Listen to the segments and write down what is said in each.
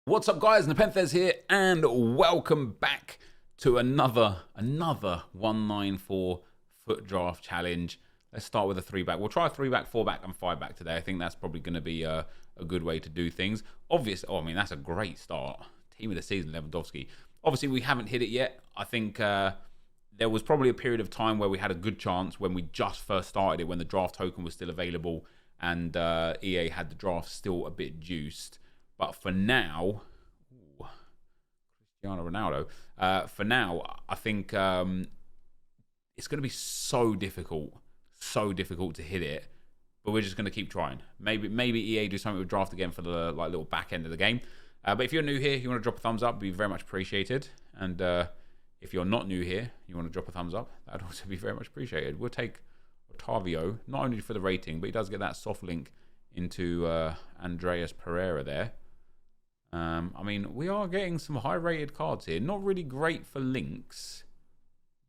What's up, guys? Nepenthes here, and welcome back to another 194 foot draft challenge. Let's start with a 3-back. We'll try a 3-back, 4-back, and 5-back today. I think that's probably going to be a good way to do things. That's a great start. Team of the season, Lewandowski. Obviously, we haven't hit it yet. I think there was probably a period of time where we had a good chance when we just first started it, when the draft token was still available, and EA had the draft still a bit juiced. But for now, Cristiano Ronaldo. For now, I think it's going to be so difficult to hit it. But we're just going to keep trying. Maybe EA do something with draft again for the little back end of the game. But if you're new here, you want to drop a thumbs up, it'd be very much appreciated. And if you're not new here, you want to drop a thumbs up, that'd also be very much appreciated. We'll take Otavio, not only for the rating, but he does get that soft link into Andreas Pereira there. I mean, we are getting some high-rated cards here. Not really great for links,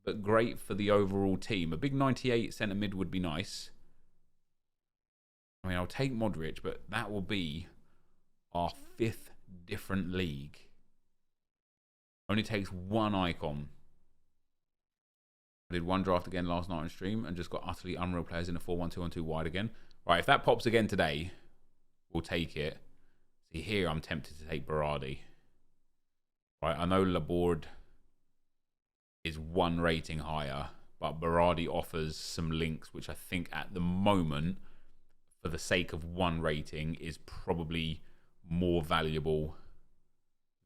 but great for the overall team. A big 98 centre mid would be nice. I mean, I'll take Modric, but that will be our 5th different league. Only takes one icon. I did one draft again last night on stream and just got utterly unreal players in a 4-1-2-1-2 wide again. Right, if that pops again today, we'll take it. See, here I'm tempted to take Berardi. Right, I know Laborde is 1 rating higher, but Berardi offers some links, which I think at the moment, for the sake of 1 rating, is probably more valuable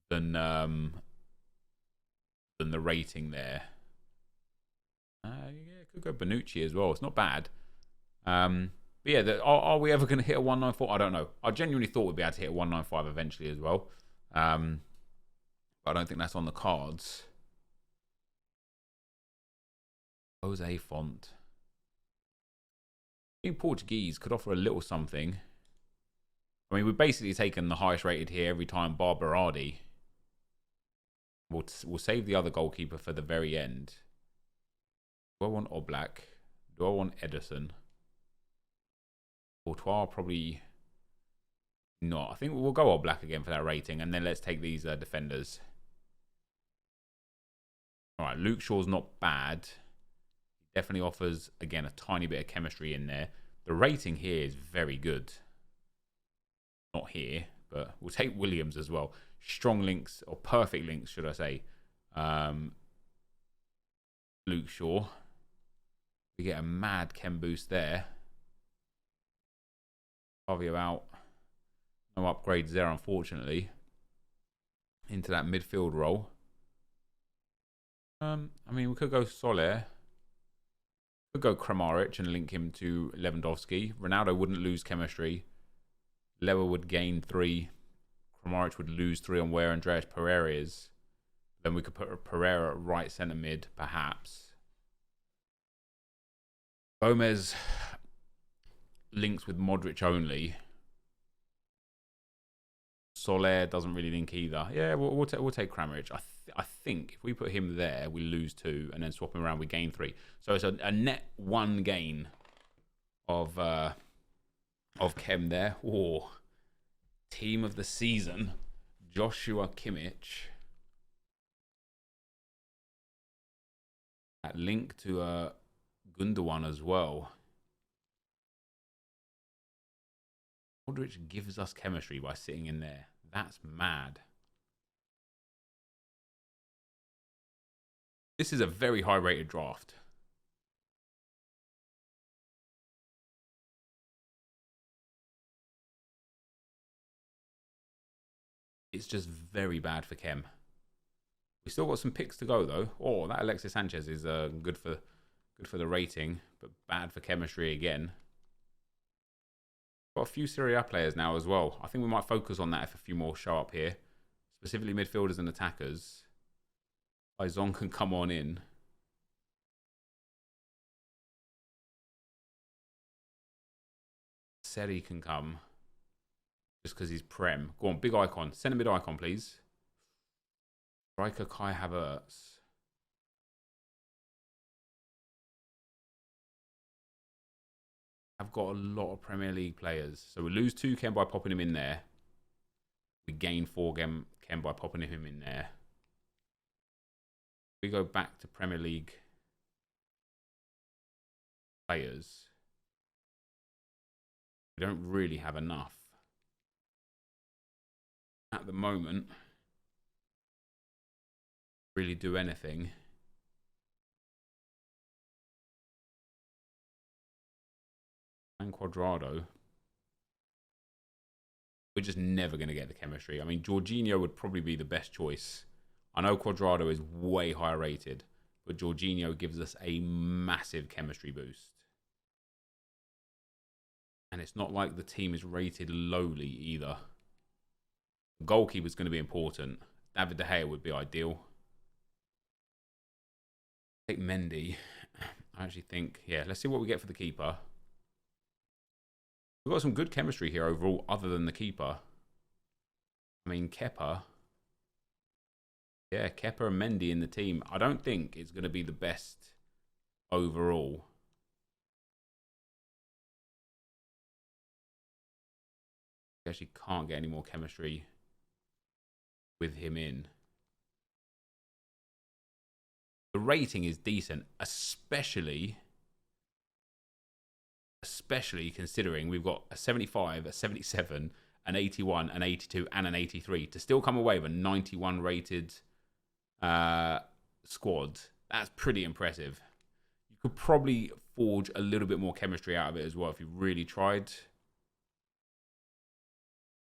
than the rating there. Yeah, could go Bonucci as well. It's not bad. But yeah, are we ever going to hit a 194? I don't know. I genuinely thought we'd be able to hit a 195 eventually as well. But I don't think that's on the cards. Jose Font. I think Portuguese could offer a little something. I mean, we've basically taken the highest rated here every time, bar Berardi. We'll save the other goalkeeper for the very end. Do I want Oblak? Do I want Edison? Courtois probably not. I think we'll go Oblak again for that rating, and then let's take these defenders. All right, Luke Shaw's not bad. He definitely offers, again, a tiny bit of chemistry in there. The rating here is very good. Not here, but we'll take Williams as well. Strong links, or perfect links, should I say. Luke Shaw. We get a mad chem boost there. Fabio out. No upgrades there, unfortunately. Into that midfield role. I mean, we could go Soler. Could go Kramaric and link him to Lewandowski. Ronaldo wouldn't lose chemistry. Lewa would gain 3. Kramaric would lose 3 on where Andreas Pereira is. Then we could put Pereira at right centre mid, perhaps. Gomez links with Modric only. Soler doesn't really link either. Yeah, we'll take Kramaric. I think if we put him there, we lose 2, and then swap him around, we gain 3. So it's a net 1 gain of chem there. Oh, team of the season, Joshua Kimmich. That link to Gundogan as well. Modric gives us chemistry by sitting in there. That's mad. This is a very high-rated draft. It's just very bad for chem. We still got some picks to go though. Oh, that Alexis Sanchez is good for the rating, but bad for chemistry again. Got a few Serie A players now as well. I think we might focus on that if a few more show up here, specifically midfielders and attackers. Izon can come on in. Seri can come. Just because he's Prem. Go on, big icon. Centre mid icon, please. Striker Kai Havertz. I've got a lot of Premier League players. So we lose 2 Ken by popping him in there. We gain 4 chem by popping him in there. We go back to Premier League players. We don't really have enough at the moment. Really do anything. And Quadrado. We're just never going to get the chemistry. I mean, Jorginho would probably be the best choice. I know Quadrado is way higher rated, but Jorginho gives us a massive chemistry boost. And it's not like the team is rated lowly either. The goalkeeper is going to be important. David De Gea would be ideal. Take Mendy. I actually think, yeah, let's see what we get for the keeper. We've got some good chemistry here overall, other than the keeper. I mean, Kepa. Yeah, Kepa and Mendy in the team. I don't think it's going to be the best overall. We actually can't get any more chemistry with him in. The rating is decent, especially considering we've got a 75, a 77, an 81, an 82, and an 83 to still come away with a 91 rated squad. That's pretty impressive. You could probably forge a little bit more chemistry out of it as well if you really tried.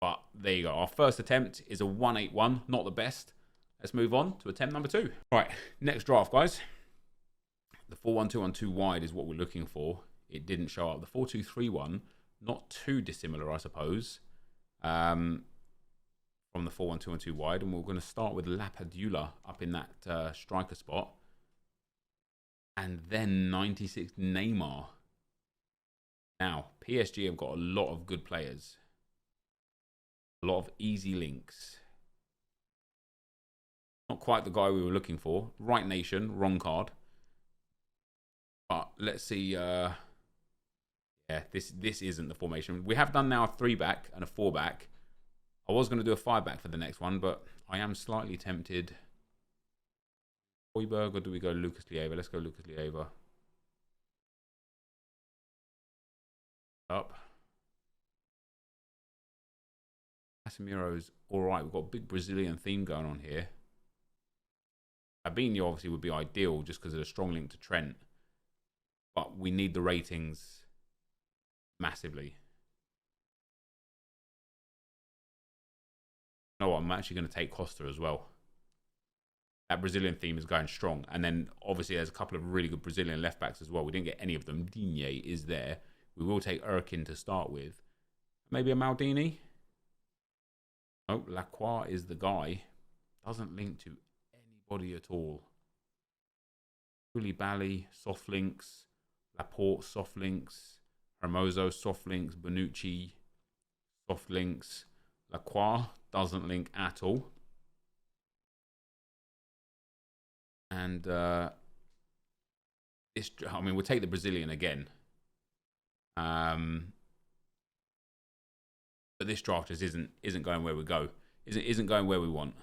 But there you go. Our first attempt is a 181, not the best. Let's move on to attempt number 2. Right, next draft, guys. The 4-1-2 on 2 wide is what we're looking for. It didn't show up. The 4-2-3-1, not too dissimilar, I suppose, from the 4-1-2 on 2 wide. And we're going to start with Lapadula up in that striker spot. And then 96 Neymar. Now, PSG have got a lot of good players. A lot of easy links. Not quite the guy we were looking for. Right nation, wrong card. But let's see. Yeah, this isn't the formation. We have done now a 3-back and a 4-back. I was going to do a 5-back for the next one, but I am slightly tempted. Hoiberg, or do we go Lucas Leiva? Let's go Lucas Leiva. Up. Casemiro's alright. We've got a big Brazilian theme going on here. Fabinho obviously would be ideal just because of the strong link to Trent. But we need the ratings massively. You know what? I'm actually going to take Costa as well. That Brazilian theme is going strong. And then obviously there's a couple of really good Brazilian left backs as well. We didn't get any of them. Digne is there. We will take Erkin to start with. Maybe a Maldini. Oh, Lacroix is the guy. Doesn't link to anybody at all. Koulibaly, soft links. Laporte, soft links. Hermoso, soft links. Bonucci, soft links. Lacroix doesn't link at all. And this, I mean, we'll take the Brazilian again. But this draft just isn't going where we go. Isn't going where we want.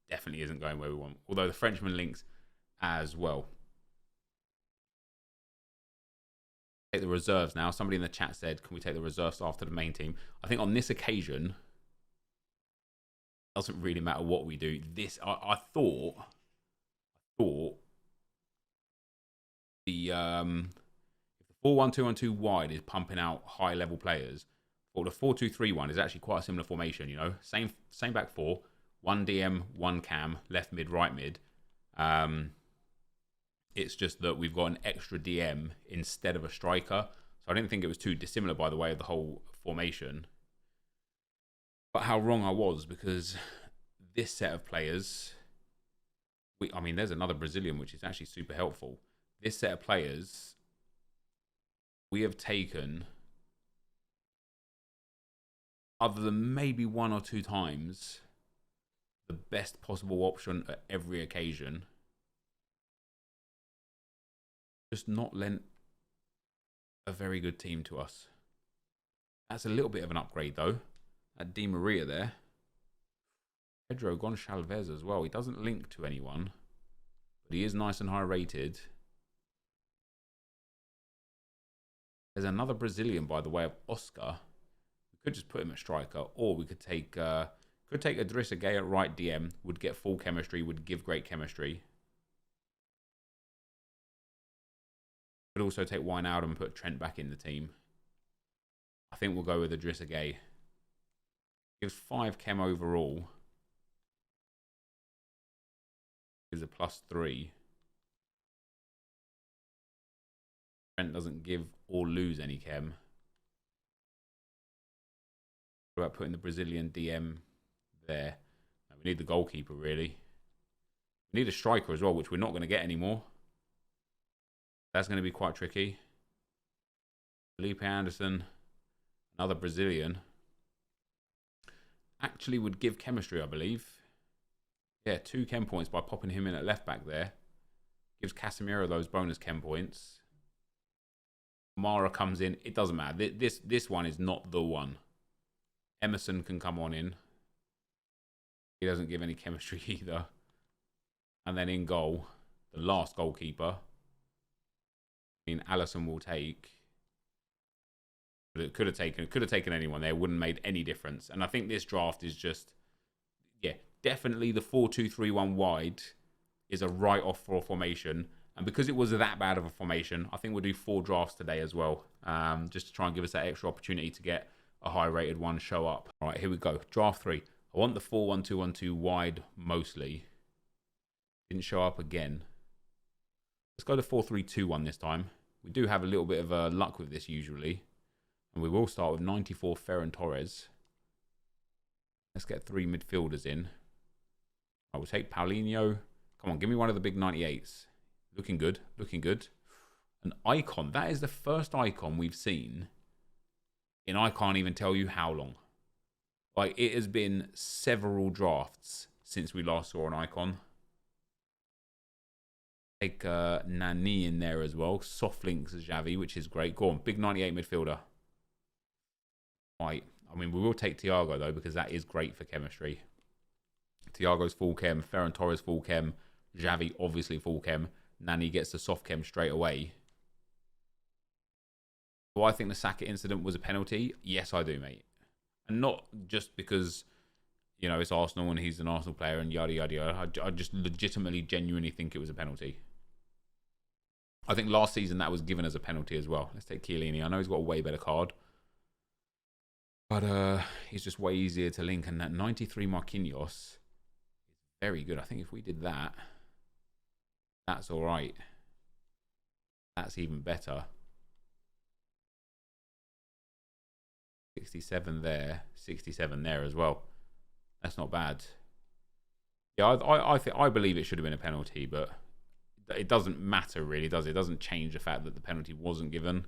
Definitely isn't going where we want. Although the Frenchman links as well. Take the reserves now. Somebody in the chat said, can we take the reserves after the main team? I think on this occasion, it doesn't really matter what we do. This, I thought the 4-1-2 on 2 wide is pumping out high level players. Or the 4-2-3-1 is actually quite a similar formation, you know. Same back four, 1 DM, 1 cam, left mid, right mid. It's just that we've got an extra DM instead of a striker. So I didn't think it was too dissimilar, by the way, of the whole formation. But how wrong I was, because this set of players, I mean, there's another Brazilian, which is actually super helpful. This set of players, we have taken, other than maybe 1 or 2 times, the best possible option at every occasion. Just not lent a very good team to us. That's a little bit of an upgrade, though. At Di Maria there. Pedro Gonçalves as well. He doesn't link to anyone, but he is nice and high rated. There's another Brazilian by the way of Oscar. We could just put him at striker, or we could take Idrissa Gueye at right DM. Would get full chemistry. Would give great chemistry. Could also take Wijnaldum and put Trent back in the team. I think we'll go with Idrissa Gueye. Gives 5 chem overall. Gives a +3. Trent doesn't give or lose any chem. What about putting the Brazilian DM there? No, we need the goalkeeper, really. We need a striker as well, which we're not going to get anymore. That's going to be quite tricky. Felipe Anderson, another Brazilian. Actually would give chemistry, I believe. Yeah, 2 chem points by popping him in at left back there. Gives Casemiro those bonus chem points. Mara comes in. It doesn't matter. This one is not the one. Emerson can come on in. He doesn't give any chemistry either. And then in goal, the last goalkeeper. I mean, Alisson will take. But it could have taken anyone there. It wouldn't have made any difference. And I think this draft is just, yeah, definitely the 4-2-3-1 wide is a write-off for a formation. And because it was that bad of a formation, I think we'll do 4 drafts today as well. Just to try and give us that extra opportunity to get a high-rated one show up. All right, here we go. Draft 3. I want the 4-1-2-1-2 wide mostly. Didn't show up again. Let's go to 4-3-2-1 this time. We do have a little bit of luck with this usually. And we will start with 94 Ferran Torres. Let's get 3 midfielders in. I will take Paulinho. Come on, give me one of the big 98s. Looking good, looking good. An icon. That is the first icon we've seen in I can't even tell you how long. Like, it has been several drafts since we last saw an icon. Take Nani in there as well. Soft links Xavi, which is great. Go on, big 98 midfielder. Right. I mean, we will take Thiago, though, because that is great for chemistry. Thiago's full chem. Ferran Torres full chem. Xavi, obviously, full chem. Nani gets the soft chem straight away. Do I think the Saka incident was a penalty? Yes, I do, mate. And not just because, you know, it's Arsenal and he's an Arsenal player and yada, yada, yada. I just legitimately, genuinely think it was a penalty. I think last season that was given as a penalty as well. Let's take Chiellini. I know he's got a way better card. But he's just way easier to link. And that 93 Marquinhos is very good. I think if we did that, that's all right. That's even better. 67 there, 67 there as well. That's not bad. Yeah, I believe it should have been a penalty, but it doesn't matter really, does it? It doesn't change the fact that the penalty wasn't given.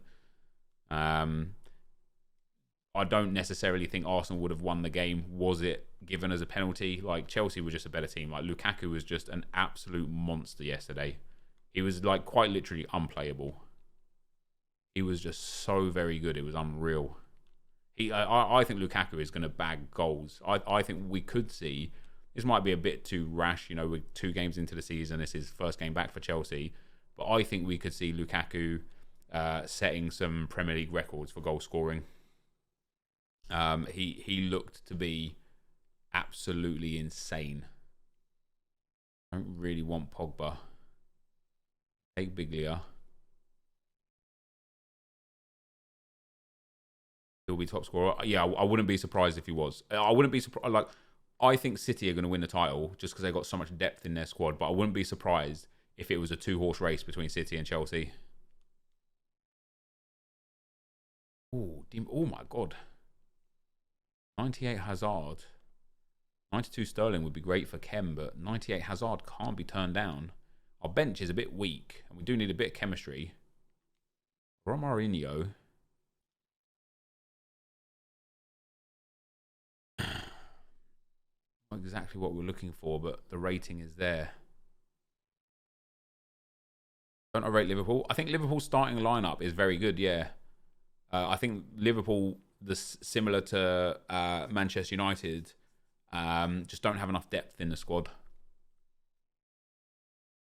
I don't necessarily think Arsenal would have won the game was it given as a penalty. Like, Chelsea was just a better team. Like, Lukaku was just an absolute monster yesterday. He was, like, quite literally unplayable. He was just so very good. It was unreal. I think Lukaku is going to bag goals. I think we could see, this might be a bit too rash, you know, with 2 games into the season. This is first game back for Chelsea. But I think we could see Lukaku setting some Premier League records for goal scoring. He looked to be absolutely insane. I don't really want Pogba. Take Biglia. He'll be top scorer. Yeah, I wouldn't be surprised if he was. I wouldn't be surprised. Like, I think City are going to win the title just because they've got so much depth in their squad. But I wouldn't be surprised if it was a 2-horse race between City and Chelsea. Oh my God. 98 Hazard. 92 Sterling would be great for Chem, but 98 Hazard can't be turned down. Our bench is a bit weak, and we do need a bit of chemistry. Romarinho. Not exactly what we're looking for, but the rating is there. Don't I rate Liverpool? I think Liverpool's starting lineup is very good, yeah. I think Liverpool, similar to Manchester United, Just don't have enough depth in the squad.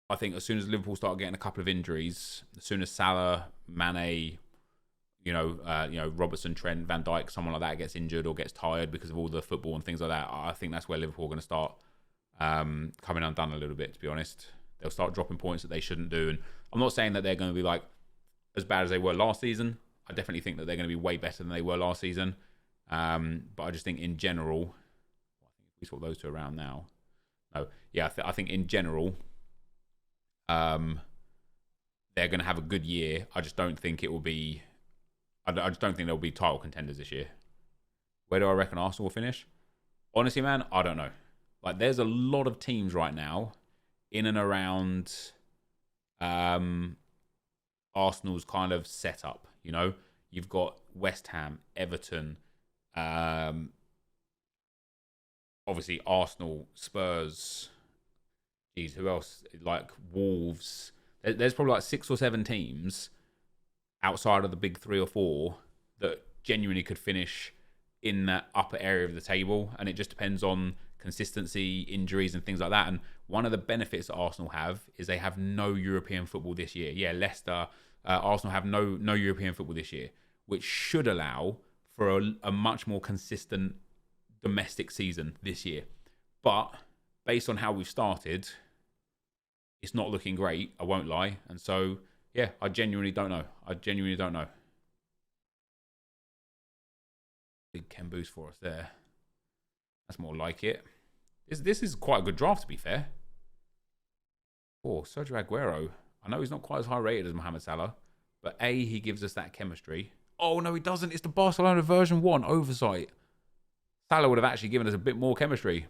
I think as soon as Liverpool start getting a couple of injuries, as soon as Salah, Mane, Robertson, Trent, Van Dijk, someone like that gets injured or gets tired because of all the football and things like that, I think that's where Liverpool are going to start coming undone a little bit, to be honest. They'll start dropping points that they shouldn't do. And I'm not saying that they're going to be like as bad as they were last season. I definitely think that they're going to be way better than they were last season. But I just think in general, we swap those two around now. No, yeah, I think in general, they're going to have a good year. I just don't think it will be. I just don't think they'll be title contenders this year. Where do I reckon Arsenal will finish? Honestly, man, I don't know. Like, there's a lot of teams right now in and around Arsenal's kind of setup. You know, you've got West Ham, Everton, obviously Arsenal, Spurs. Geez, who else? Like Wolves. There's probably like 6 or 7 teams outside of the big 3 or 4 that genuinely could finish in that upper area of the table, and it just depends on consistency, injuries, and things like that. And one of the benefits that Arsenal have is they have no European football this year. Yeah, Leicester, Arsenal have no European football this year, which should allow for a much more consistent domestic season this year. But based on how we've started, it's not looking great, I won't lie. And so, yeah, I genuinely don't know. Big Ken boost for us there. That's more like it. This is quite a good draft, to be fair. Oh, Sergio Aguero. I know he's not quite as high rated as Mohamed Salah, but he gives us that chemistry. Oh, no, he doesn't. It's the Barcelona version 1 oversight. Salah would have actually given us a bit more chemistry.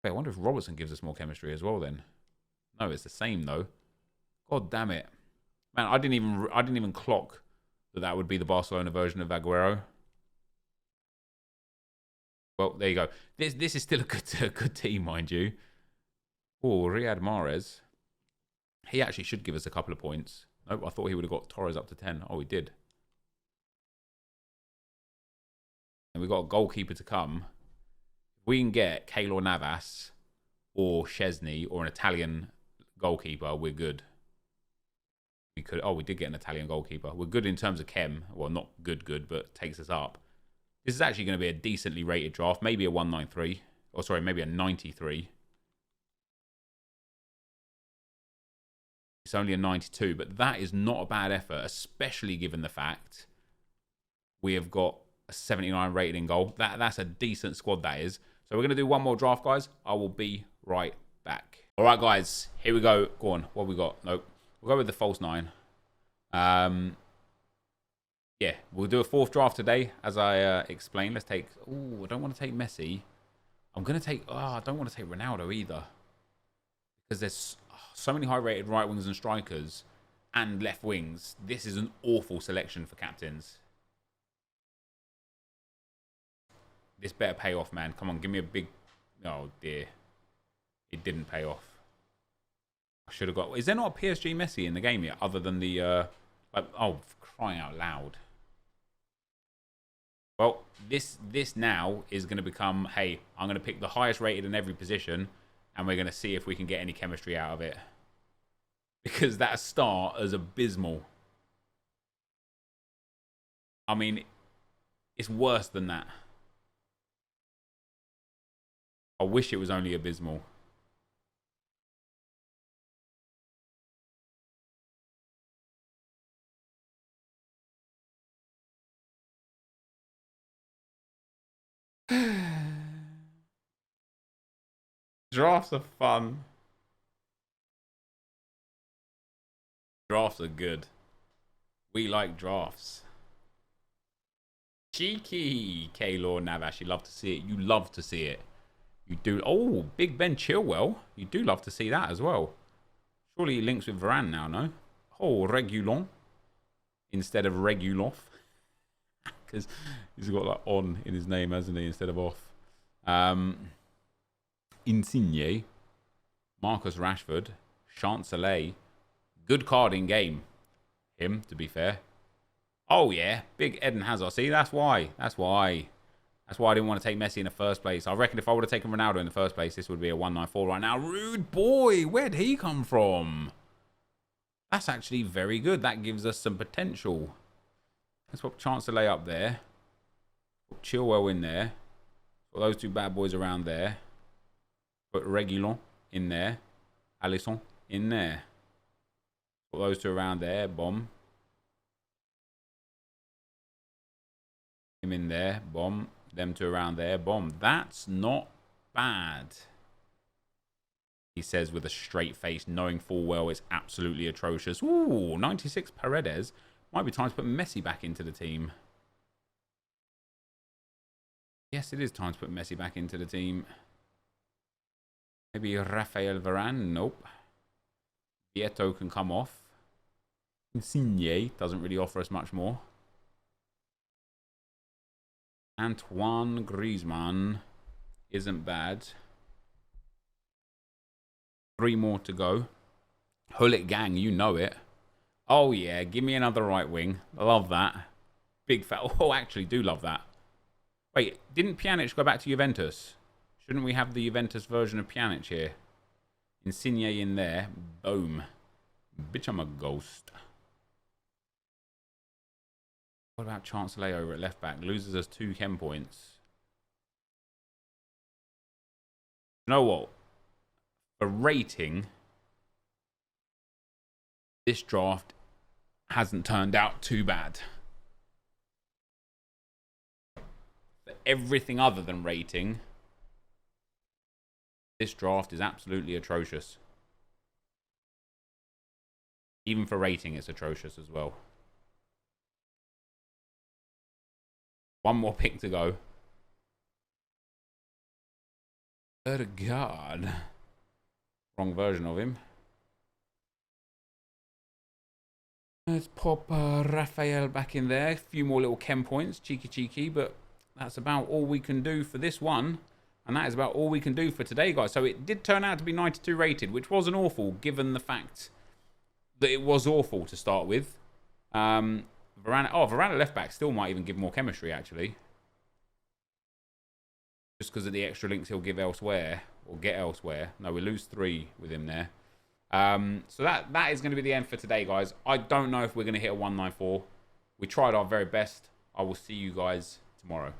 Wait, I wonder if Robertson gives us more chemistry as well then. No, it's the same though. God damn it. Man, I didn't even clock that would be the Barcelona version of Aguero. Well, there you go. This is still a good team, mind you. Oh, Riyad Mahrez. He actually should give us a couple of points. Nope, I thought he would have got Torres up to 10. Oh, he did. And we've got a goalkeeper to come. If we can get Keylor Navas or Szczesny or an Italian goalkeeper, we're good. We did get an Italian goalkeeper. We're good in terms of chem. Well, not good, but takes us up. This is actually going to be a decently rated draft. Maybe a 193. Or sorry, maybe a 93. It's only a 92, but that is not a bad effort, especially given the fact we have got a 79 rated in goal. That's a decent squad, that is. So we're going to do one more draft, guys. I will be right back. All right, guys. Here we go. Go on. What have we got? Nope. We'll go with the false 9. Yeah, we'll do a 4th draft today, as I explained. Let's take... Oh, I don't want to take Messi. I'm going to take... Oh, I don't want to take Ronaldo either. Because there's so many high-rated right wings and strikers and left wings. This is an awful selection for captains. This better pay off, man. Come on, give me a big... Oh, dear. It didn't pay off. I should have got... Is there not a PSG Messi in the game yet, other than the... oh, crying out loud. Well, this now is going to become, hey, I'm going to pick the highest rated in every position, and we're going to see if we can get any chemistry out of it. Because that start is abysmal. I mean, it's worse than that. I wish it was only abysmal. Drafts are fun. Drafts are good. We like drafts. Cheeky, Keylor Navas. You love to see it. You love to see it. You do. Oh, Big Ben Chilwell. You do love to see that as well. Surely he links with Varane now, no? Oh, Regulon instead of Reguloff. Because he's got like on in his name, hasn't he, instead of off. Insigne, Marcus Rashford, Chancellor. Good card in game. Him, to be fair. Oh, yeah. Big Eden Hazard. See, that's why. That's why I didn't want to take Messi in the first place. I reckon if I would have taken Ronaldo in the first place, this would be a 194 right now. Rude boy. Where'd he come from? That's actually very good. That gives us some potential. Let's put Chancellor up there. Put Chilwell in there. Put those two bad boys around there. Put Reguilon in there. Alisson in there. Put those two around there. Bomb. Him in there. Bomb. Them two around there. Bomb. That's not bad. He says with a straight face, knowing full well it's absolutely atrocious. Ooh, 96 Paredes. Might be time to put Messi back into the team. Yes, it is time to put Messi back into the team. Maybe Rafael Varane. Nope. Vieto can come off. Insigne doesn't really offer us much more. Antoine Griezmann isn't bad. 3 more to go. Hullet gang, you know it. Oh yeah, give me another right wing. Love that. Big fat. Oh, actually do love that. Wait, didn't Pjanic go back to Juventus? Shouldn't we have the Juventus version of Pjanic here? Insigne in there. Boom. Bitch, I'm a ghost. What about Chancellor over at left back? Loses us 2 chem points. You know what? For rating, this draft hasn't turned out too bad. For everything other than rating, this draft is absolutely atrocious. Even for rating, it's atrocious as well. 1 more pick to go. God. Wrong version of him. Let's pop Raphael back in there. A few more little chem points. Cheeky. But that's about all we can do for this one. And that is about all we can do for today, guys. So it did turn out to be 92 rated, which wasn't awful, given the fact that it was awful to start with. Varane at left back still might even give more chemistry, actually. Just because of the extra links he'll give elsewhere, or get elsewhere. No, we lose 3 with him there. So that is going to be the end for today, guys. I don't know if we're going to hit a 194. We tried our very best. I will see you guys tomorrow.